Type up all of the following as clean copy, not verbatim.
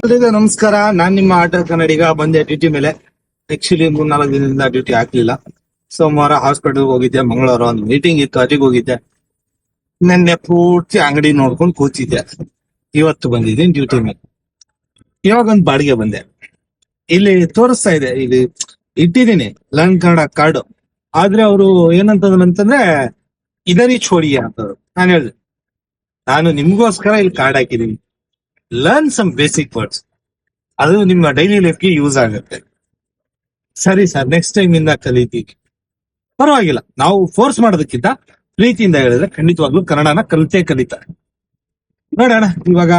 ಎಲ್ರಿಗೂ ನಮಸ್ಕಾರ. ನಾನ್ ನಿಮ್ಮ ಆಟೋ ಕನ್ನಡಿಗ ಬಂದೆ ಡ್ಯೂಟಿ ಮೇಲೆ. ಆಕ್ಚುಲಿ 3-4 ದಿನದಿಂದ ಡ್ಯೂಟಿ ಹಾಕ್ಲಿಲ್ಲ. ಸೋಮವಾರ ಹಾಸ್ಪಿಟಲ್ ಹೋಗಿದ್ದೆ, ಮಂಗಳವಾರ ಒಂದು ಮೀಟಿಂಗ್ ಇತ್ತು, ಅಲ್ಲಿಗೆ ಹೋಗಿದ್ದೆ. ನಿನ್ನೆ ಪೂರ್ತಿ ಅಂಗಡಿ ನೋಡ್ಕೊಂಡು ಕೂತಿದ್ದೆ. ಇವತ್ತು ಬಂದಿದ್ದೀನಿ ಡ್ಯೂಟಿ ಮೇಲೆ. ಇವಾಗ ಒಂದು ಬಾಡಿಗೆ ಬಂದೆ. ಇಲ್ಲಿ ತೋರಿಸ್ತಾ ಇದೆ, ಇಲ್ಲಿ ಇಟ್ಟಿದ್ದೀನಿ ಲರ್ನ್ ಕನ್ನಡ ಕಾರ್ಡ್. ಆದ್ರೆ ಅವರು ಏನಂತಂದ್ರೆ ಇದರಿ ಚೋಡಿ ಅಂತ. ನಾನು ಹೇಳಿದೆ, ನಾನು ನಿಮ್ಗೋಸ್ಕರ ಇಲ್ಲಿ ಕಾರ್ಡ್ ಹಾಕಿದೀನಿ, ಲರ್ನ್ ಸಮ್ ಬೇಸಿಕ್ ವರ್ಡ್ಸ್, ಅದು ನಿಮ್ಮ ಡೈಲಿ ಲೈಫ್ಗೆ ಯೂಸ್ ಆಗುತ್ತೆ. ಸರಿ ಸರ್, ನೆಕ್ಸ್ಟ್ ಟೈಮ್ ಇಂದ ಕಲಿತೀವಿ. ಪರವಾಗಿಲ್ಲ, ನಾವು ಫೋರ್ಸ್ ಮಾಡೋದಕ್ಕಿಂತ ಪ್ರೀತಿಯಿಂದ ಹೇಳಿದ್ರೆ ಖಂಡಿತವಾಗ್ಲೂ ಕನ್ನಡನ ಕಲಿತಾರೆ. ನೋಡೋಣ, ಇವಾಗ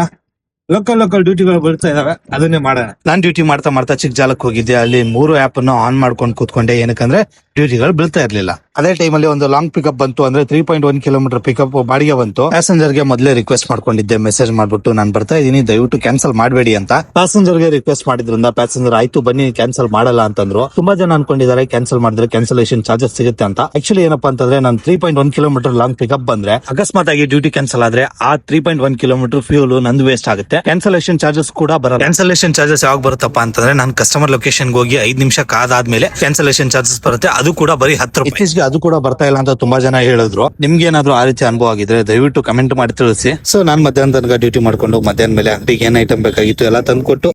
ಲೋಕಲ್ ಡ್ಯೂಟಿಗಳು ಬರ್ತಾ ಇದಾವೆ, ಅದನ್ನೇ ಮಾಡೋಣ. ನಾನ್ ಡ್ಯೂಟಿ ಮಾಡ್ತಾ ಚಿಕ್ಕಜಾಲಕ್ಕೆ ಹೋಗಿದ್ದೆ. ಅಲ್ಲಿ 3 ಆಪ್ ಅನ್ನು ಆನ್ ಮಾಡ್ಕೊಂಡು ಕೂತ್ಕೊಂಡೆ. ಏನಕ್ಕಂದ್ರೆ ಡ್ಯೂಟಿಗಳು ಬೀಳ್ತಾ ಇರ್ಲಿಲ್ಲ. ಅದೇ ಟೈಮ್ ಅಲ್ಲಿ ಒಂದು ಲಾಂಗ್ ಪಿಕಪ್ ಬಂತು, ಅಂದ್ರೆ 3.1 ಕಿಲೋಮೀಟರ್ ಪಿಕಪ್ ಬಾಡಿಗೆ ಬಂತು. ಪ್ಯಾಸೆಂಜರ್ ಗೆ ಮೊದಲೇ ರಿಕ್ವೆಸ್ಟ್ ಮಾಡ್ಕೊಂಡಿದ್ದೆ, ಮೆಸೇಜ್ ಮಾಡ್ಬಿಟ್ಟು ನಾನು ಬರ್ತಾ ಇದೀನಿ, ದಯವಿಟ್ಟು ಕ್ಯಾನ್ಸಲ್ ಮಾಡಬೇಡಿ ಅಂತ. ಪ್ಯಾಸೆಂಜರ್ ಗೆ ರಿಕ್ವೆಸ್ಟ್ ಮಾಡಿದ್ರಿಂದ ಪ್ಯಾಸೆಂಜರ್ ಆಯ್ತು ಬನ್ನಿ ಕ್ಯಾನ್ಸಲ್ ಮಾಡಲ್ಲ ಅಂತಂದ್ರು. ತುಂಬಾ ಜನ ಅನ್ಕೊಂಡಿದ್ದಾರೆ ಕ್ಯಾನ್ಸಲ್ ಮಾಡಿದ್ರೆ ಕ್ಯಾನ್ಸಲೇಷನ್ ಚಾರ್ಜಸ್ ಸಿಗುತ್ತೆ ಅಂತ. ಆಕ್ಚುಲಿ ಏನಪ್ಪಾ ಅಂತಂದ್ರೆ ನಾನು 3.1 ಕಿಲೋಮೀಟರ್ ಲಾಂಗ್ ಪಿಕಪ್ ಬಂದ್ರೆ ಅಕಸ್ಮಾತ್ ಆಗಿ ಡ್ಯೂಟಿ ಕ್ಯಾನ್ಸಲ್ ಆದ್ರೆ ಆ 3.1 ಕಿಲೋಮೀಟರ್ ಫ್ಯೂಲ್ ನಂದು ವೇಸ್ಟ್ ಆಗುತ್ತೆ. ಕ್ಯಾನ್ಸಲೇಷನ್ ಚಾರ್ಜಸ್ ಕೂಡ ಬರಲ್ಲ. ಕ್ಯಾನ್ಸಲೇಷನ್ ಚಾರ್ಜಸ್ ಯಾವಾಗ ಬರುತ್ತಪ್ಪ ಅಂತಂದ್ರೆ ನಾನು ಕಸ್ಟಮರ್ ಲೊಕೇಶನ್ ಹೋಗಿ 5 ನಿಮಿಷ ಕಾದಾದ್ಮೇಲೆ ಕ್ಯಾನ್ಸಲೇಷನ್ ಚಾರ್ಜಸ್ ಬರುತ್ತೆ. ಅದು ಕೂಡ ಬರೀ 10 ರೂಪಾಯಿ. ಇತ್ತೀಚೆಗೆ ಅದು ಕೂಡ ಬರ್ತಾ ಇಲ್ಲ ಅಂತ ತುಂಬಾ ಜನ ಹೇಳಿದ್ರು. ನಿಮ್ಗೆ ಏನಾದ್ರು ಆ ರೀತಿ ಅನುಭವ ಆಗಿದ್ರೆ ದಯವಿಟ್ಟು ಕಮೆಂಟ್ ಮಾಡಿ ತಿಳಿಸಿ. ಸೊ ನಾನ್ ಮಧ್ಯಾಹ್ನ ತನಕ ಡ್ಯೂಟಿ ಮಾಡ್ಕೊಂಡು ಮಧ್ಯಾಹ್ನ ಮೇಲೆ ಅಂಗಡಿಗೆ ಏನ್ ಐಟಮ್ ಬೇಕಾಗಿತ್ತು ಎಲ್ಲ ತಂದ್ಕೊಟ್ಟು